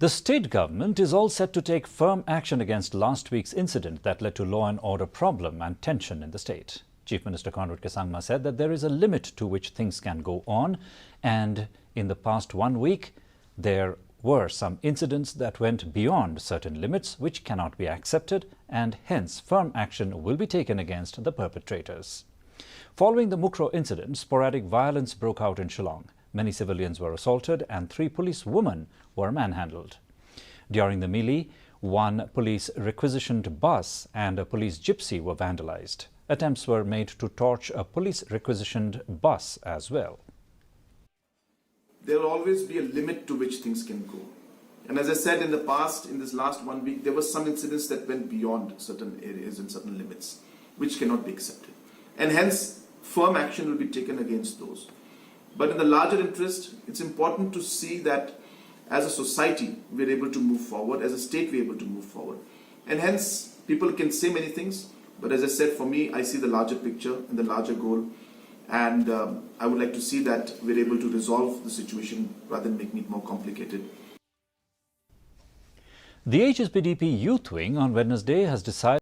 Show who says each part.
Speaker 1: The state government is all set to take firm action against last week's incident that led to law and order problem and tension in the state. Chief Minister Conrad K. Sangma said that there is a limit to which things can go on, and in the past 1 week, there were some incidents that went beyond certain limits which cannot be accepted, and hence firm action will be taken against the perpetrators. Following the Mukro incident, sporadic violence broke out in Shillong. Many civilians were assaulted and 3 police women were manhandled. During the melee, 1 police requisitioned bus and a police gypsy were vandalized. Attempts were made to torch a police requisitioned bus as well.
Speaker 2: There will always be a limit to which things can go. And as I said in the past, in this last 1 week, there were some incidents that went beyond certain areas and certain limits, which cannot be accepted. And hence, firm action will be taken against those. But in the larger interest, it's important to see that as a society, we're able to move forward, as a state, we're able to move forward. And hence, people can say many things, but as I said, for me, I see the larger picture and the larger goal. And I would like to see that we're able to resolve the situation rather than making it more complicated.
Speaker 1: The HSPDP Youth Wing on Wednesday has decided